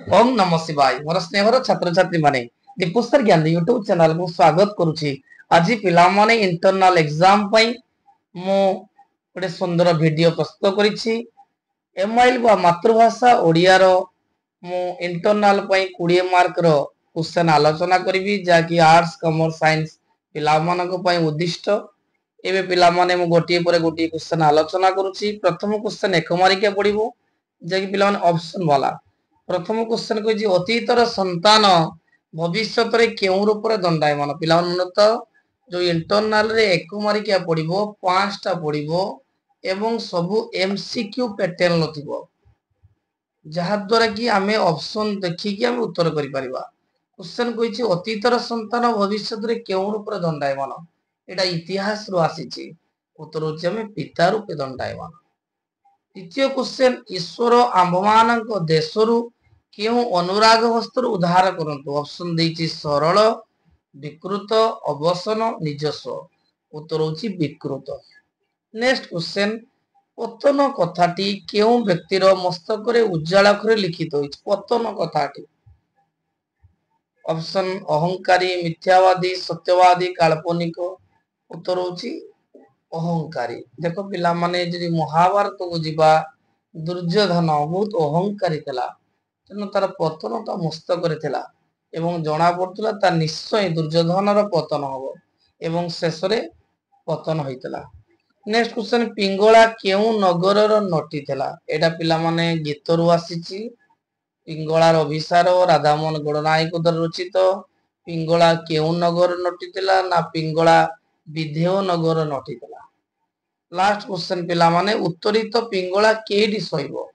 ओम नमः शिवाय मोर स्नेहर छात्र छात्री माने दीपुस्तर ज्ञान यूट्यूब चैनल को स्वागत करूची। आज पिला माने इंटरनल एग्जाम पई मु गोटे सुंदर वीडियो प्रस्तुत करिछि। एमआईएल बा मातृभाषा ओडिया रो मु इंटरनल पई 20 मार्क रो क्वेश्चन आलोचना करिवि जाकी आर्ट्स कॉमर्स साइंस पिला मानको पई उद्दिष्ट। एबे पिला माने मु गोटिए परे गोटिए क्वेश्चन आलोचना करूची। प्रथम क्वेश्चन एक मार्किया पडिबो जाकी पिला माने ऑप्शन वाला। प्रथम क्वेश्चन को अतीतर संतान भविष्य रे केउ रूप रे दंडायमान पिला मन तो जो इंटरनल रे एक मार्किया पडिबो पांचटा पडिबो एवं सबु एमसीक्यू पैटर्न लथिबो जहा द्वारा कि आमे ऑप्शन देखि कि आमे उत्तर करि परिबा। क्वेश्चन कोइछि अतीतर संतान भविष्य रे केउ रूप रे दंडायमान एटा इतिहास रो आसीछि उत्तर होछि आमे पिता रूपे दंडायमान। द्वितीय क्वेश्चन ईश्वर आंबमानक देशरु केउ अनुराग वस्त्र उद्धार करंतु ऑप्शन देछि सरल विकृत अवसन निजस्व उत्तर होछि विकृत। नेक्स्ट क्वेश्चन पतन कथाटी केउ व्यक्तिर मस्तक रे उज्जवल अक्षरे लिखित होइछ पतन कथाटी ऑप्शन अहंकारी मिथ्यावादी सत्यवादी काल्पनिक उत्तर होछि अहंकारी। देखो पिला माने जदि महाभारत को जीवा दुर्योधन बहुत अहंकारी थिला तेनु तार पतन ता मस्तक रे थिला एवं जणा पड़तला ता निश्चय दुर्योधन रो पतन हबो एवं शेष रे पतन होइतला। नेक्स्ट क्वेश्चन पिंगला केउ नगर रो नटी थिला एटा पिला माने गीत रु आसीची। पिंगलार अभिसार राधामोहन गणनायक द्वारा रचित। पिंगला केउ नगर नटी थिला ना पिंगला विधेय नगर नटी थिला। लास्ट क्वेश्चन पिला माने उत्तरित पिंगला केडी सइबो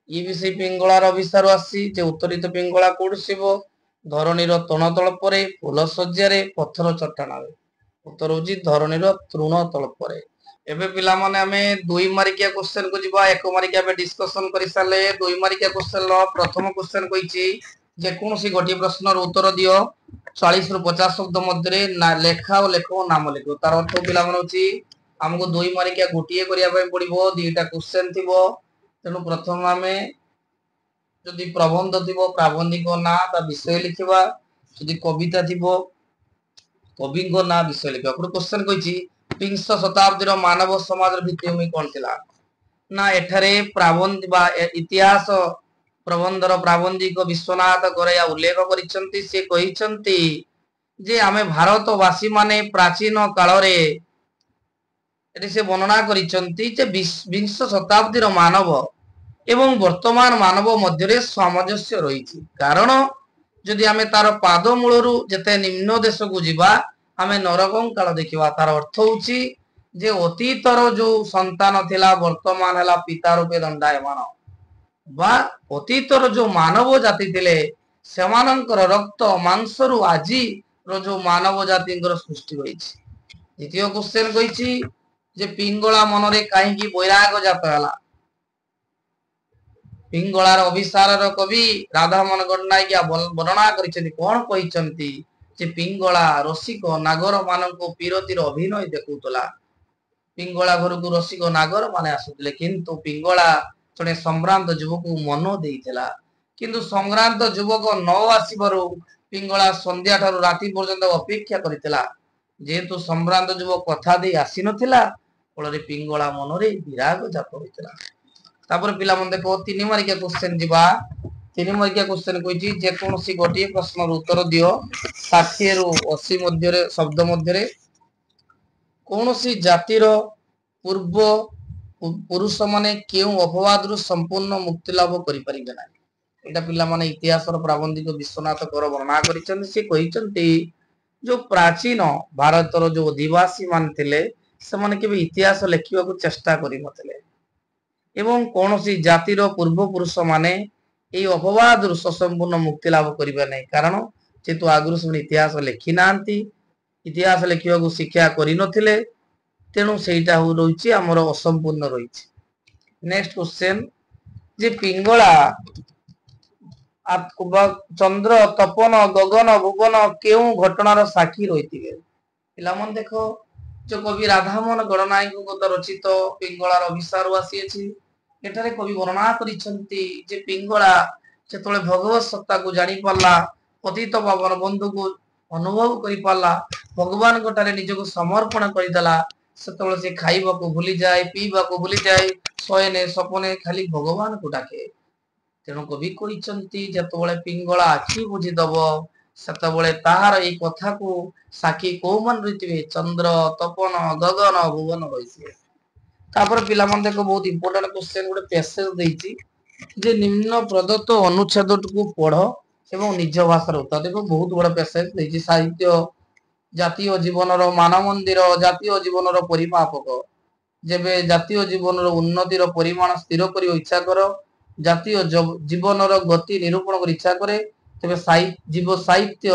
ये भी से पिंगलार अभिसार आसी जे उत्तरित पिंगला कोड सिबो धरणीर तणतल परे फूल सज्जारे पत्थर चट्टाणारे उत्तर होची धरणीर तृण तल परे। एबे पिला माने हमें 2 मार्किया क्वेश्चन को जिबा 1 मार्किया पे डिस्कशन करि साले 2 मार्किया क्वेश्चन लो प्रथम क्वेश्चन कहिची जे कोनसी गोटी प्रश्नर उत्तर दियो 40 रु 50 शब्द मध्य ना लेखा और लेखो नाम लिखो तार अर्थ पिला मन होची हमको 2 मार्किया गोटिए करिया पय पडिबो दुईटा क्वेश्चन थिबो तेनु प्रथम हमें जदि प्रबंध थिबो प्राबंधिक ना ता विषय लिखिबा जदि कविता थिबो कवि को ना विषय लिखिबा। पर क्वेश्चन कहिची विंश शताब्दी रो मानव समाज रो भित्तिभूमि कोन थिला ना एठारे प्राबंध बा इतिहास प्रबंधर प्राबंधिक विश्वनाथ गोरैया उल्लेख करिसंती से कहिसंती जे आमे भारतवासी माने प्राचीन काल रे एटी से वर्णना करिसंती जे विंश शताब्दी रो मानव एवं वर्तमान मानव मध्य सामंजस्य रही कारण जदि आमे तार पाद मूलरू जते निम्न देश को जीवा आमे नरकंकाल देखिबा तार अर्थ होची जे अतीतर जो संतान थिला वर्तमान हला पिता रूपे दंडायमान बा अतीतर जो मानव जाति थिले सेमानंकर रक्त मांसरू आजी रो जो मानव जातिंकर सृष्टि होईछि। द्वितीय क्वेश्चन कहिछि जे पिंगला मनरे काहे की बैराग जात हला पिंगलार अभिसारर कवि राधामोहन गणनायक वर्णना करिसेंती कोन कहिसंती जे पिंगला रसिक नागर मानको पीरतीर अभिनय देखुतला पिंगला घर को रसिक नागर माने आसुतले किंतु पिंगला जने संभ्रांत युवक मन देइथिला किंतु संभ्रांत युवक न आसीबरु पिंगला संध्या ठारू राति पर्यंत अपेक्षा करितला जेतु संभ्रांत युवक कथा दे आसी नथिला फलरे पिंगला मनरे विराग जात होइतला। तापर पिला मन देखो 3 मार्किया क्वेश्चन जिबा 3 मार्किया क्वेश्चन कहिछि जे कोनोसी गोटिए प्रश्नर उत्तर दियो 60 रु 80 मध्य रे शब्द मध्य रे कोनोसी जातिर पूर्व पुरुष माने केउ अपवाद रु संपूर्ण मुक्ति लाभ करि परिबे ना एटा पिला माने इतिहास रो प्राबंधिक विश्वनाथ कर वर्णना करिसंती से कहिसंती जो प्राचीन भारत रो जो अधिवासी मान थिले से माने के इतिहास लिखिबा को चेष्टा करि नथिले एवं कोनोसी जातिर पूर्व पुरुष माने एई अपवाद रु संपूर्ण मुक्ति लाभ करिबे नै कारण जेतु आगुरु से इतिहास लिखि नांती इतिहास लिखिबा को शिक्षा करि नथिले तेणु सेटा हो रहिछि हमर असंपूर्ण रहिछि। नेक्स्ट क्वेश्चन जे पिंगला चंद्र तपन गगन भुवन केउ घटनार साक्षी रहिथिबे पिला मन देखो जो कवि राधामोहन गणनायक को रचित पिंगलार अभिसार आसी अछि एठारे कवि वर्णना करिसंती जे पिंगला ଯେତେବେଳେ ଭଗବତ ସତ୍ତାକୁ ଜାଣି ପାରିଲା, ପତିତ ପାବନ ବନ୍ଧୁକୁ ଅନୁଭବ କରି ପାରିଲା, ଭଗବାନଙ୍କ ଠାରେ ନିଜକୁ ସମର୍ପଣ କରିଦେଲା, ସେତେବେଳେ ସେ ଖାଇବାକୁ ଭୁଲିଯାଏ, ପିଇବାକୁ ଭୁଲିଯାଏ, ଶୟନେ ସପନେ ଖାଲି ଭଗବାନଙ୍କୁ ଡାକେ। ତେଣୁ କବି କହିଛନ୍ତି ଯେତେବେଳେ ପିଙ୍ଗଳା ଆଖି ବୁଝିଦବ, ସେତେବେଳେ ତାହାର ଏଇ କଥାକୁ ସାକ୍ଷୀ କୋଉମାନେ ରହିଥିବେ? ଚନ୍ଦ୍ର, ତପନ, ଗଗନ, ଭୁବନ ରହିଥିବେ। ତାପରେ ପିଲାମାନେ ଦେଖ ବହୁତ ଇମ୍ପୋର୍ଟାଣ୍ଟ କ୍ୱେଶ୍ଚନ ଗୋଟେ ପ୍ୟାସେଜ ଦେଇଛି ଯେ ନିମ୍ନ ପ୍ରଦତ୍ତ ଅନୁଚ୍ଛେଦଟିକୁ ପଢ ଏବଂ ନିଜ ଭାଷାରେ ଉତ୍ତର। ଦେଖ ବହୁତ ବଡ ପ୍ୟାସେଜ ଦେଇଛି। ସାହିତ୍ୟ, ଜାତୀୟ ଜୀବନର ମାନମନ୍ଦିର, ଜାତୀୟ ଜୀବନର ପରିମାପକ। ଯେବେ ଜାତୀୟ ଜୀବନର ଉନ୍ନତିର ପରିମାଣ ସ୍ଥିର କରିବା ଇଚ୍ଛା କର, ଜାତୀୟ ଜୀବନର ଗତି ନିରୂପଣ କରି ଇଚ୍ଛା କରେ, ତେବେ ଜୀବ ସାହିତ୍ୟ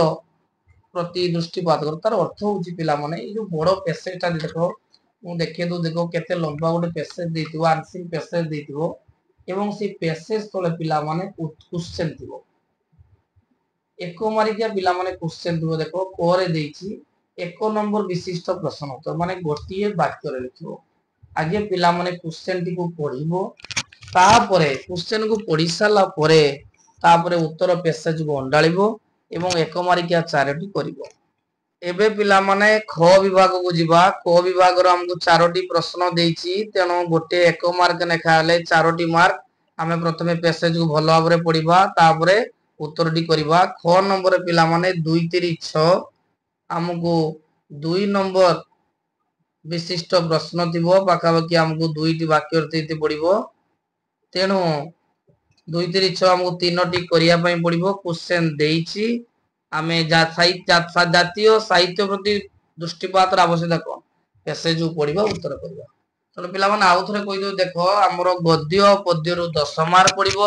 ପ୍ରତି ଦୃଷ୍ଟିପାତ କର। ତାର ଅର୍ଥ ହଉଛି ପିଲାମାନେ ଏଇ ଯୋଉ ବଡ ପ୍ୟାସେଜଟା ଦେଖ, ମୁଁ ଦେଖେଇ ଦଉ, ଦେଖ କେତେ ଲମ୍ବା ଗୋଟେ ପ୍ୟାସେଜ ଦେଇଥିବ, ଆନ୍ସରିଂ ପ୍ୟାସେଜ ଦେଇଥିବ ଏବଂ ସେଇ ପ୍ୟାସେଜ ତଳେ ପିଲାମାନେ କ୍ୱେଶ୍ଚନ ଥିବ। ଏକ ମାରିକିଆ ପିଲାମାନେ କ୍ୱେଶ୍ଚନ ଥିବ। ଦେଖ ପରେ ଦେଇଛି 1 ନମ୍ବର ବିଶିଷ୍ଟ ପ୍ରଶ୍ନ ଉତ୍ତର, ମାନେ ଗୋଟିଏ ବାକ୍ୟରେ ଲେଖିବ। ଆଗେ ପିଲାମାନେ କ୍ୱେଶ୍ଚନ ଟିକୁ ପଢିବ, ତାପରେ କ୍ୱେଶ୍ଚନ କୁ ପଢି ସାରିଲା ପରେ ତାପରେ ଉତ୍ତର ପ୍ୟାସେଜକୁ ଅଣ୍ଡାଳିବ ଏବଂ 1 ମାରିକିଆ 4ଟି କରିବ। ଏବେ ପିଲାମାନେ ଖ ବିଭାଗକୁ ଯିବା। କ ବିଭାଗର ଆମକୁ 4ଟି ପ୍ରଶ୍ନ ଦେଇଛି, ତେଣୁ ଗୋଟେ 1 ମାର୍କ ଲେଖା ହେଲେ 4ଟି ମାର୍କ। ଆମେ ପ୍ରଥମେ ପ୍ୟାସେଜକୁ ଭଲ ଭାବରେ ପଢିବା, ତାପରେ ଉତ୍ତରଟି କରିବା। ଖ ନମ୍ବର ପିଲାମାନେ 2 3 6 ଆମକୁ 2 ନମ୍ବର ବିଶିଷ୍ଟ ପ୍ରଶ୍ନ ଥିବ, ପାଖାପାଖି ଆମକୁ 2ଟି ବାକ୍ୟ ଦେଇତେ ପଡିବ। ତେଣୁ 2 3 6 ଆମକୁ 3ଟି କରିବା ପାଇଁ ପଡିବ। କ୍ୱେଶ୍ଚନ ଦେଇଛି, ଆମେ ଜାତୀୟ ସାହିତ୍ୟ ପ୍ରତି ଦୃଷ୍ଟିପାତର ଆବଶ୍ୟକତା କଣ? ପ୍ୟାସେଜକୁ ପଢିବା, ଉତ୍ତର କରିବା। ତେଣୁ ପିଲାମାନେ ଆଉ ଥରେ କହିଦେଉ, ଦେଖ ଆମର ଗଦ୍ୟ ପଦ୍ୟରୁ 10 ମାର୍କ ପଡିବ,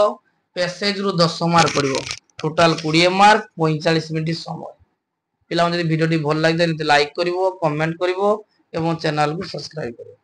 ପ୍ୟାସେଜରୁ 10 ମାର୍କ ପଡିବ, ଟୋଟାଲ 20 ମାର୍କ, 45 ମିନିଟ ସମୟ। ପିଲାମାନେ ଯଦି ଭିଡିଓଟି ଭଲ ଲାଗିଥାଏ ଲାଇକ୍ କରିବ, କମେଣ୍ଟ କରିବ ଏବଂ ଚ୍ୟାନେଲକୁ ସବସ୍କ୍ରାଇବ କରିବ।